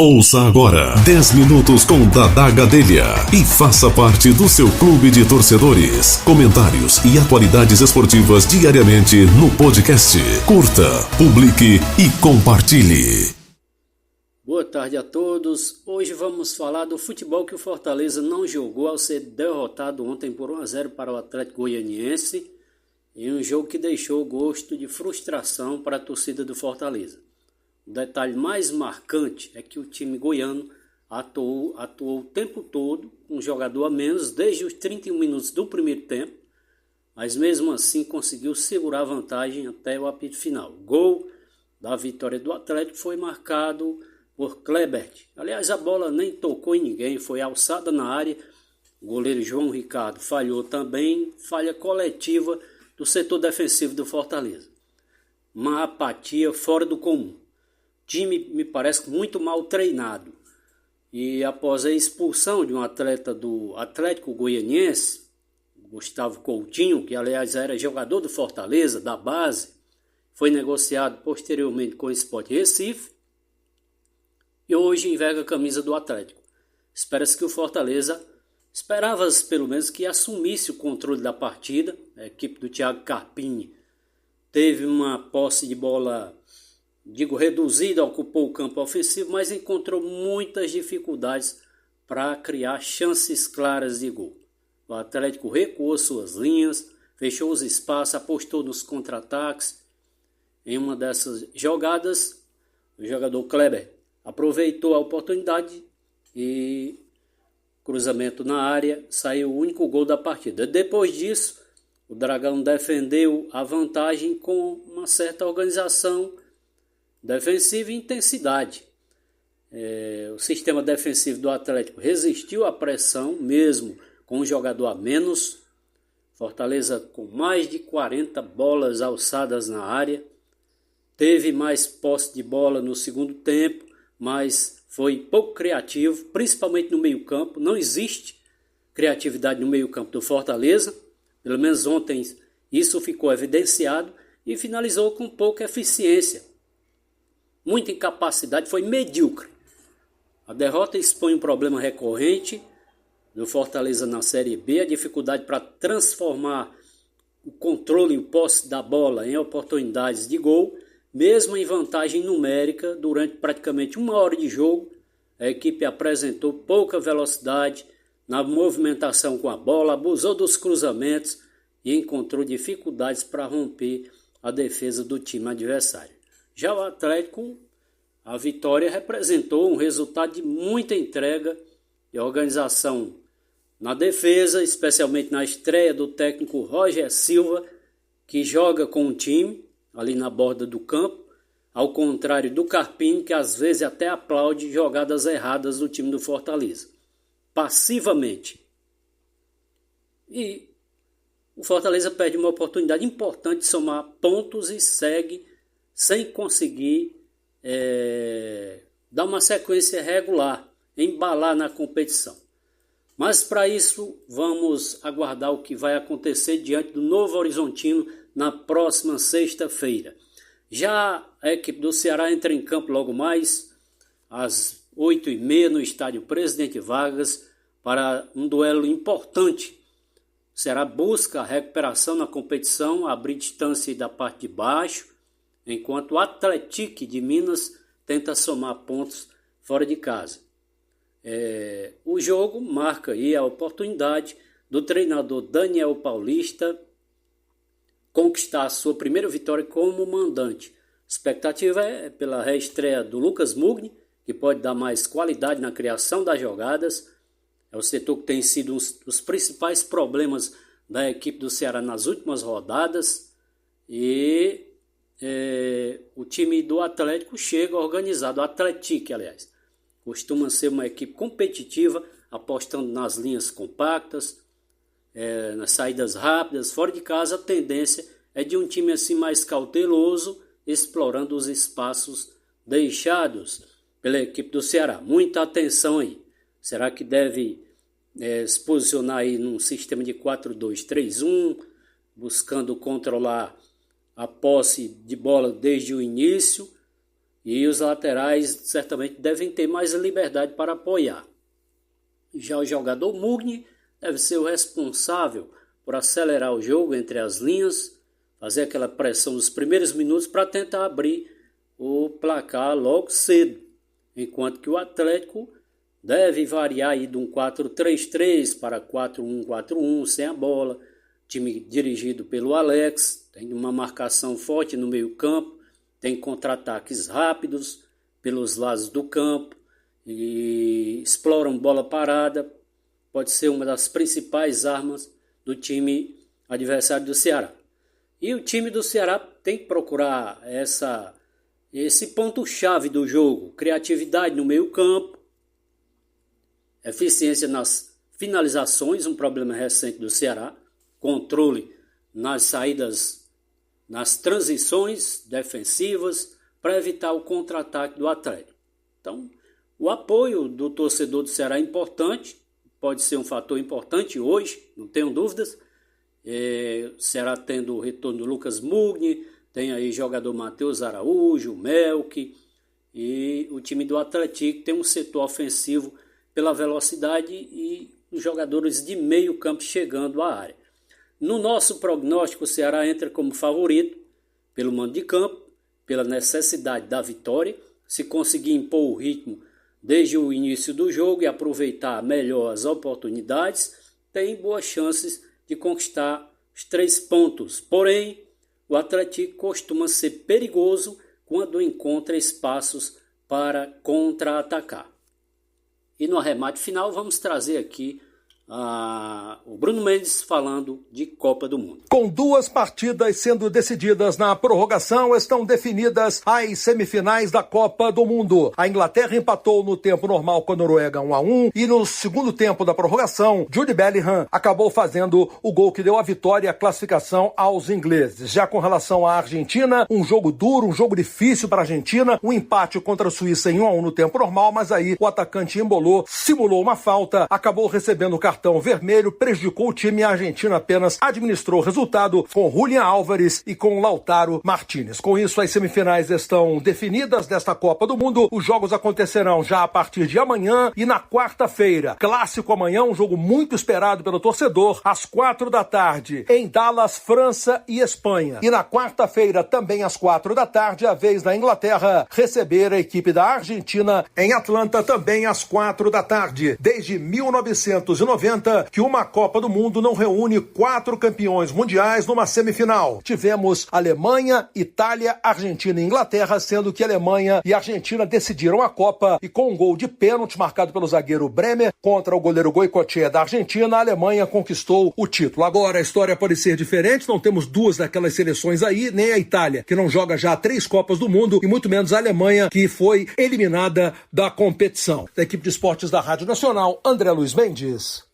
Ouça agora 10 minutos com Dadá Gadelha e faça parte do seu clube de torcedores. Comentários e atualidades esportivas diariamente no podcast. Curta, publique e compartilhe. Boa tarde a todos. Hoje vamos falar do futebol que o Fortaleza não jogou ao ser derrotado ontem por 1-0 para o Atlético Goianiense, em um jogo que deixou gosto de frustração para a torcida do Fortaleza. O detalhe mais marcante é que o time goiano atuou o tempo todo com um jogador a menos desde os 31 minutos do primeiro tempo, mas mesmo assim conseguiu segurar a vantagem até o apito final. O gol da vitória do Atlético foi marcado por Klebert. Aliás, a bola nem tocou em ninguém, foi alçada na área. O goleiro João Ricardo falhou também, falha coletiva do setor defensivo do Fortaleza. Uma apatia fora do comum. Time me parece muito mal treinado. E após a expulsão de um atleta do Atlético Goianiense, Gustavo Coutinho, que aliás era jogador do Fortaleza, da base, foi negociado posteriormente com o Sport Recife e hoje enverga a camisa do Atlético. Espera-se que o Fortaleza, esperava-se pelo menos que assumisse o controle da partida. A equipe do Thiago Carpini teve uma posse de bola, reduzida, ocupou o campo ofensivo, mas encontrou muitas dificuldades para criar chances claras de gol. O Atlético recuou suas linhas, fechou os espaços, apostou nos contra-ataques. Em uma dessas jogadas, o jogador Kleber aproveitou a oportunidade e cruzamento na área, saiu o único gol da partida. Depois disso, o Dragão defendeu a vantagem com uma certa organização defensiva e intensidade. O sistema defensivo do Atlético resistiu à pressão, mesmo com um jogador a menos. Fortaleza com mais de 40 bolas alçadas na área. Teve mais posse de bola no segundo tempo, mas foi pouco criativo, principalmente no meio-campo. Não existe criatividade no meio-campo do Fortaleza. Pelo menos ontem isso ficou evidenciado e finalizou com pouca eficiência. Muita incapacidade, foi medíocre. A derrota expõe um problema recorrente do Fortaleza na Série B, a dificuldade para transformar o controle e o posse da bola em oportunidades de gol, mesmo em vantagem numérica. Durante praticamente uma hora de jogo, a equipe apresentou pouca velocidade na movimentação com a bola, abusou dos cruzamentos e encontrou dificuldades para romper a defesa do time adversário. Já o Atlético, a vitória representou um resultado de muita entrega e organização na defesa, especialmente na estreia do técnico Roger Silva, que joga com o time ali na borda do campo, ao contrário do Carpini, que às vezes até aplaude jogadas erradas do time do Fortaleza, passivamente. E o Fortaleza perde uma oportunidade importante de somar pontos e segue sem conseguir dar uma sequência regular, embalar na competição. Mas para isso vamos aguardar o que vai acontecer diante do Novo Horizontino na próxima sexta-feira. Já a equipe do Ceará entra em campo logo mais às 8h30 no estádio Presidente Vargas para um duelo importante. O Ceará busca a recuperação na competição, abrir distância da parte de baixo, enquanto o Atlético de Minas tenta somar pontos fora de casa. O jogo marca aí a oportunidade do treinador Daniel Paulista conquistar a sua primeira vitória como mandante. A expectativa é pela reestreia do Lucas Mugni, que pode dar mais qualidade na criação das jogadas. É o setor que tem sido um dos principais problemas da equipe do Ceará nas últimas rodadas. E o time do Atlético chega organizado. O Atlético, aliás, costuma ser uma equipe competitiva, apostando nas linhas compactas, nas saídas rápidas. Fora de casa, a tendência é de um time assim mais cauteloso, explorando os espaços deixados pela equipe do Ceará. Muita atenção aí. Será que deve se posicionar aí num sistema de 4-2-3-1, buscando controlar a posse de bola desde o início, e os laterais certamente devem ter mais liberdade para apoiar. Já o jogador Mugni deve ser o responsável por acelerar o jogo entre as linhas, fazer aquela pressão nos primeiros minutos para tentar abrir o placar logo cedo, enquanto que o Atlético deve variar aí de um 4-3-3 para 4-1-4-1 sem a bola, time dirigido pelo Alex, tem uma marcação forte no meio campo, tem contra-ataques rápidos pelos lados do campo e exploram bola parada, pode ser uma das principais armas do time adversário do Ceará. E o time do Ceará tem que procurar esse ponto-chave do jogo, criatividade no meio campo, eficiência nas finalizações, um problema recente do Ceará, controle nas saídas, nas transições defensivas, para evitar o contra-ataque do Atlético. Então, o apoio do torcedor do Ceará é importante, pode ser um fator importante hoje, não tenho dúvidas. O Ceará tendo o retorno do Lucas Mugni, tem aí jogador Matheus Araújo, Melk, e o time do Atlético tem um setor ofensivo pela velocidade e os jogadores de meio campo chegando à área. No nosso prognóstico, o Ceará entra como favorito pelo mando de campo, pela necessidade da vitória, se conseguir impor o ritmo desde o início do jogo e aproveitar melhor as oportunidades, tem boas chances de conquistar os 3 pontos. Porém, o Atlético costuma ser perigoso quando encontra espaços para contra-atacar. E no arremate final vamos trazer aqui o Bruno Mendes falando de Copa do Mundo. Com 2 partidas sendo decididas na prorrogação, estão definidas as semifinais da Copa do Mundo. A Inglaterra empatou no tempo normal com a Noruega 1-1 e no segundo tempo da prorrogação, Jude Bellingham acabou fazendo o gol que deu a vitória e a classificação aos ingleses. Já com relação à Argentina, um jogo duro, um jogo difícil para a Argentina, um empate contra a Suíça em 1-1 no tempo normal, mas aí o atacante embolou, simulou uma falta, acabou recebendo o cartão vermelho, prejudicou o time e a Argentina apenas administrou o resultado com Julián Álvares e com Lautaro Martínez. Com isso, as semifinais estão definidas desta Copa do Mundo. Os jogos acontecerão já a partir de amanhã e na quarta-feira. Clássico amanhã, um jogo muito esperado pelo torcedor, às 4 da tarde, em Dallas, França e Espanha. E na quarta-feira, também às 4 da tarde, a vez da Inglaterra receber a equipe da Argentina em Atlanta, também às 4 da tarde. Desde 1990, que uma Copa do Mundo não reúne 4 campeões mundiais numa semifinal. Tivemos Alemanha, Itália, Argentina e Inglaterra, sendo que Alemanha e Argentina decidiram a Copa e com um gol de pênalti marcado pelo zagueiro Bremer contra o goleiro Goicoechea da Argentina, a Alemanha conquistou o título. Agora a história pode ser diferente, não temos 2 daquelas seleções aí, nem a Itália, que não joga já 3 Copas do Mundo, e muito menos a Alemanha, que foi eliminada da competição. Da equipe de esportes da Rádio Nacional, André Luiz Mendes.